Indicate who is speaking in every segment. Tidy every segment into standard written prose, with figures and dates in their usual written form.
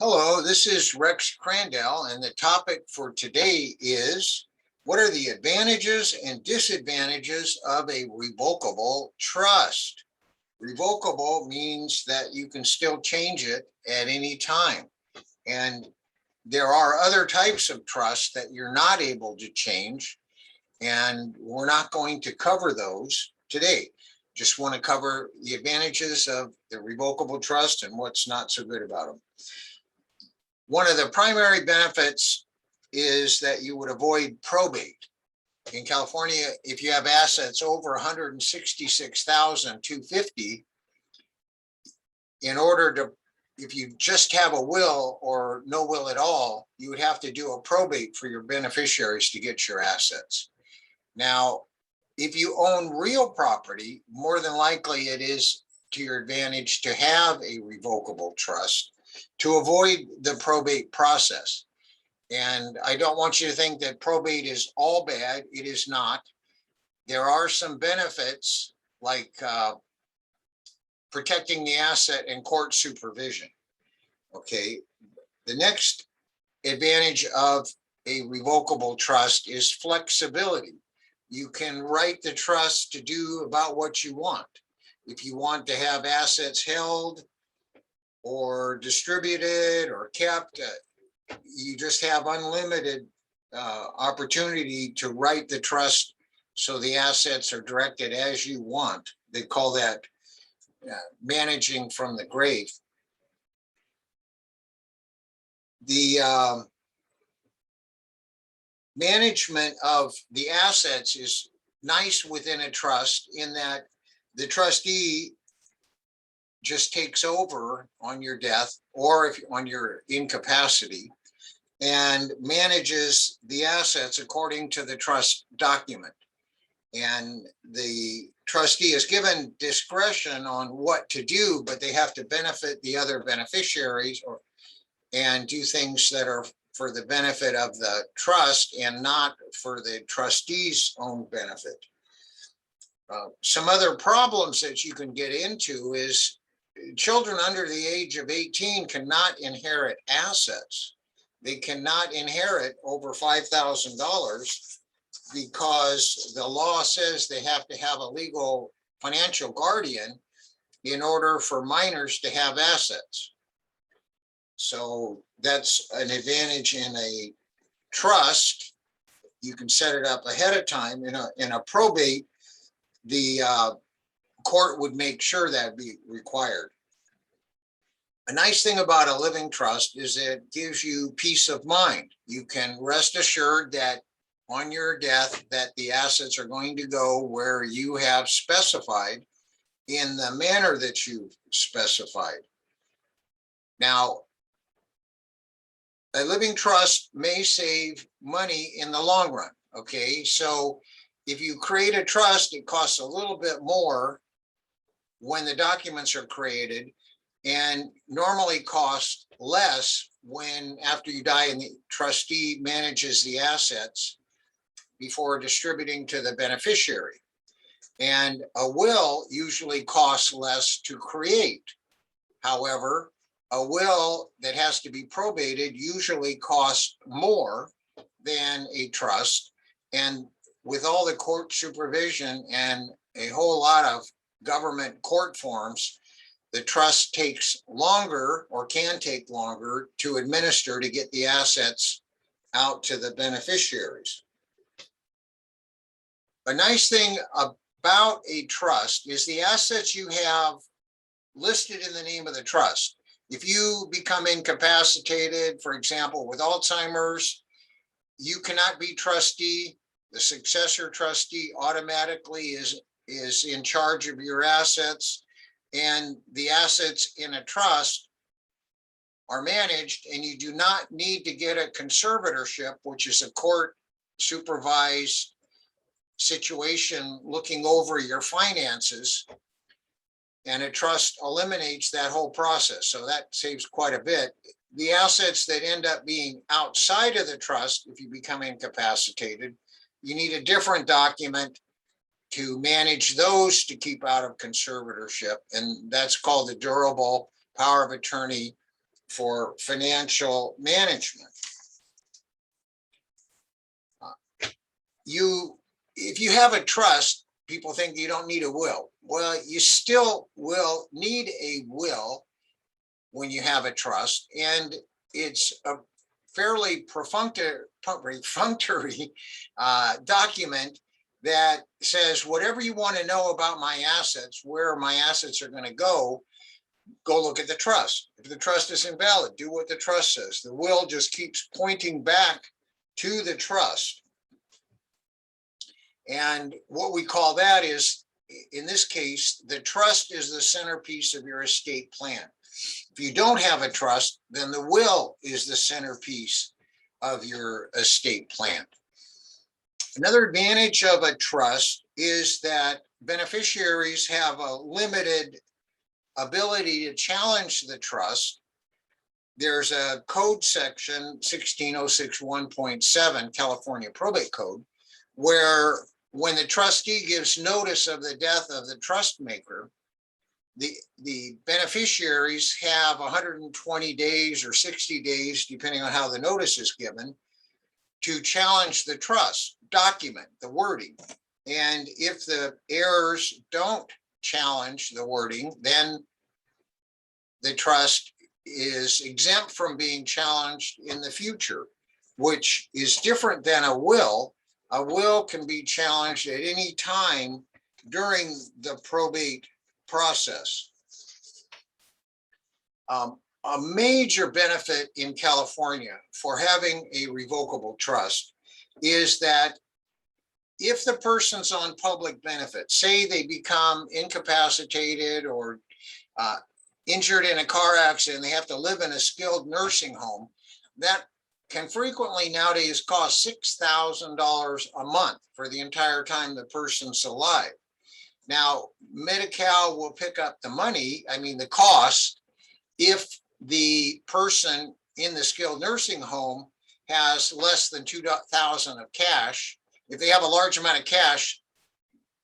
Speaker 1: Hello, this is Rex Crandell, and the topic for today is what are the advantages and disadvantages of a revocable trust? Revocable means that you can still change it at any time. And there are other types of trust that you're not able to change, and we're not going to cover those today. Just want to cover the advantages of the revocable trust and what's not so good about them. One of the primary benefits is that you would avoid probate. In California, if you have assets over 166,250, in order to, if you just have a will or no will at all, you would have to do a probate for your beneficiaries to get your assets. Now, if you own real property, more than likely it is to your advantage to have a revocable trust to avoid the probate process. And I don't want you to think that probate is all bad. It is not. There are some benefits like protecting the asset and court supervision. Okay. The next advantage of a revocable trust is flexibility. You can write the trust to do about what you want. If you want to have assets held or distributed or kept, you just have unlimited opportunity to write the trust so the assets are directed as you want. They call that managing from the grave. The management of the assets is nice within a trust in that the trustee just takes over on your death or if on your incapacity and manages the assets according to the trust document. And the trustee is given discretion on what to do, but they have to benefit the other beneficiaries and do things that are for the benefit of the trust and not for the trustee's own benefit. Some other problems that you can get into is children under the age of 18 cannot inherit assets. They cannot inherit over $5,000 because the law says they have to have a legal financial guardian in order for minors to have assets. So that's an advantage in a trust. You can set it up ahead of time. In a probate, the court would make sure that be required. A nice thing about a living trust is it gives you peace of mind. You can rest assured that on your death that the assets are going to go where you have specified in the manner that you've specified. Now, a living trust may save money in the long run. Okay, so if you create a trust, it costs a little bit more when the documents are created and normally costs less when after you die and the trustee manages the assets before distributing to the beneficiary. And a will usually costs less to create. However, a will that has to be probated usually costs more than a trust. And with all the court supervision and a whole lot of government court forms, the trust takes longer or can take longer to administer to get the assets out to the beneficiaries. A nice thing about a trust is the assets you have listed in the name of the trust. If you become incapacitated, for example, with Alzheimer's, you cannot be trustee. The successor trustee automatically is in charge of your assets, and the assets in a trust are managed, and you do not need to get a conservatorship, which is a court supervised situation looking over your finances. And a trust eliminates that whole process. So that saves quite a bit. The assets that end up being outside of the trust, if you become incapacitated, you need a different document to manage those to keep out of conservatorship. And that's called the durable power of attorney for financial management. If you have a trust, people think you don't need a will. Well, you still will need a will when you have a trust, and it's a fairly perfunctory document that says whatever you want to know about my assets, where my assets are going to go look at the trust. If the trust is invalid, do what the trust says. The will just keeps pointing back to the trust. And what we call that is, in this case, the trust is the centerpiece of your estate plan. If you don't have a trust, then the will is the centerpiece of your estate plan. Another advantage of a trust is that beneficiaries have a limited ability to challenge the trust. There's a code section, 16061.7 California Probate Code, where when the trustee gives notice of the death of the trust maker, the beneficiaries have 120 days or 60 days, depending on how the notice is given, to challenge the trust, document the wording. And if the heirs don't challenge the wording, then the trust is exempt from being challenged in the future, which is different than a will. A will can be challenged at any time during the probate process. A major benefit in California for having a revocable trust is that if the person's on public benefit, say they become incapacitated or injured in a car accident, they have to live in a skilled nursing home, that can frequently nowadays cost $6,000 a month for the entire time the person's alive. Now, Medi-Cal will pick up the money, the cost, if the person in the skilled nursing home has less than $2,000 of cash. If they have a large amount of cash,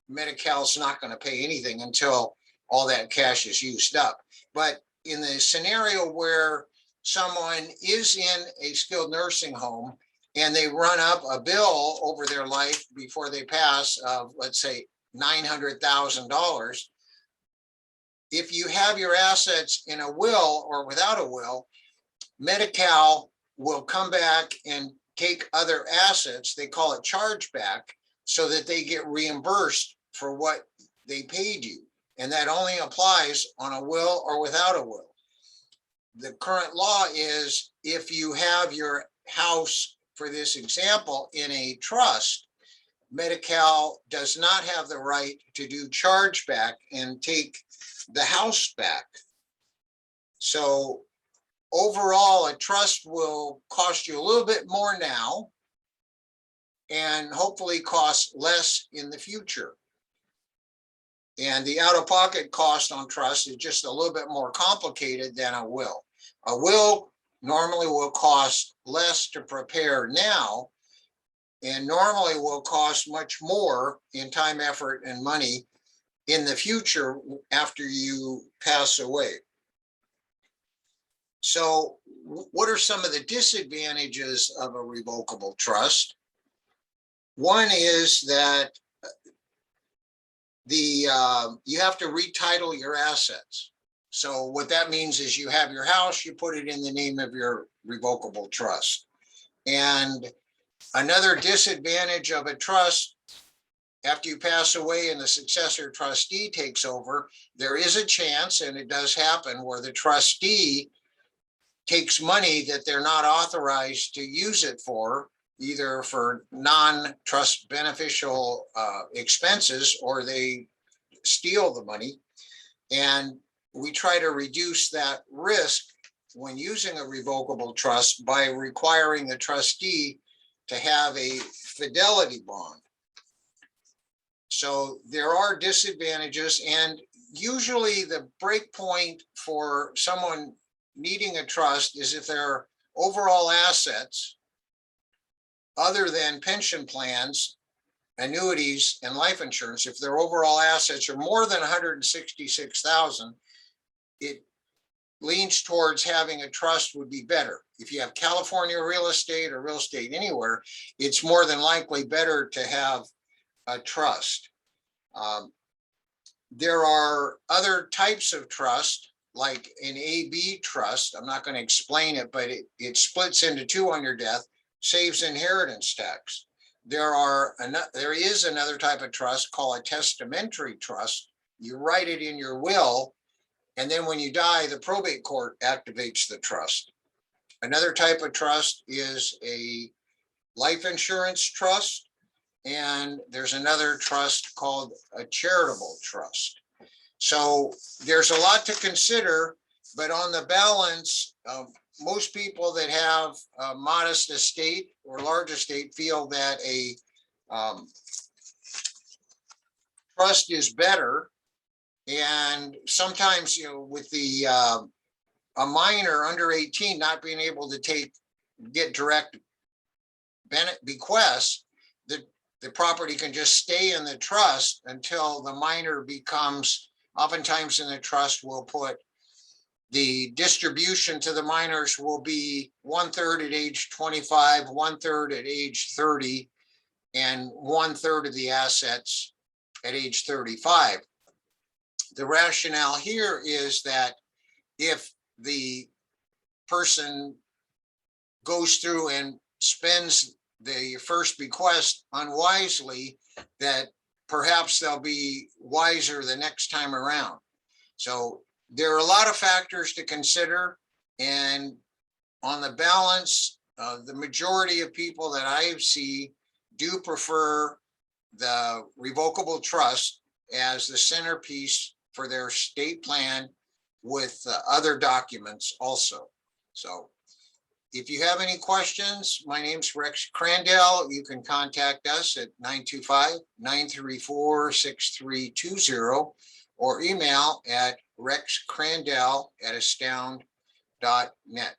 Speaker 1: Medi-Cal's not going to pay anything until all that cash is used up. But in the scenario where someone is in a skilled nursing home and they run up a bill over their life before they pass of, let's say, $900,000, if you have your assets in a will or without a will, Medi-Cal will come back and take other assets, they call it chargeback, so that they get reimbursed for what they paid you. And that only applies on a will or without a will. The current law is if you have your house, for this example, in a trust, Medi-Cal does not have the right to do chargeback and take the house back. So overall, a trust will cost you a little bit more now and hopefully cost less in the future. And the out-of-pocket cost on trust is just a little bit more complicated than a will. A will normally will cost less to prepare now, and normally will cost much more in time, effort, and money in the future after you pass away. So what are some of the disadvantages of a revocable trust? One is that you have to retitle your assets. So what that means is you have your house, you put it in the name of your revocable trust. And another disadvantage of a trust, after you pass away and the successor trustee takes over, there is a chance, and it does happen, where the trustee takes money that they're not authorized to use it for, either for non-trust beneficial expenses, or they steal the money. And we try to reduce that risk when using a revocable trust by requiring the trustee to have a fidelity bond. So there are disadvantages, and usually the break point for someone needing a trust is if their overall assets, other than pension plans, annuities, and life insurance, if their overall assets are more than 166,000, it leans towards having a trust would be better. If you have California real estate or real estate anywhere, it's more than likely better to have a trust. There are other types of trust, like an AB trust. I'm not going to explain it, but it splits into two on your death, saves inheritance tax. There is another type of trust called a testamentary trust. You write it in your will, and then when you die, the probate court activates the trust. Another type of trust is a life insurance trust, and there's another trust called a charitable trust. So there's a lot to consider, but on the balance, most people that have a modest estate or large estate feel that a trust is better. And sometimes, with the a minor under 18 not being able to get direct bequests, the property can just stay in the trust until the minor becomes, oftentimes in the trust will put the distribution to the minors will be 1/3 at age 25, 1/3 at age 30, and 1/3 of the assets at age 35. The rationale here is that if the person goes through and spends the first bequest unwisely, that perhaps they'll be wiser the next time around. So there are a lot of factors to consider, and on the balance, the majority of people that I see do prefer the revocable trust as the centerpiece for their estate plan, with other documents also. So if you have any questions, my name's Rex Crandell. You can contact us at 925-934-6320 or email at rexcrandell@astound.net.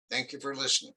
Speaker 1: Thank you for listening.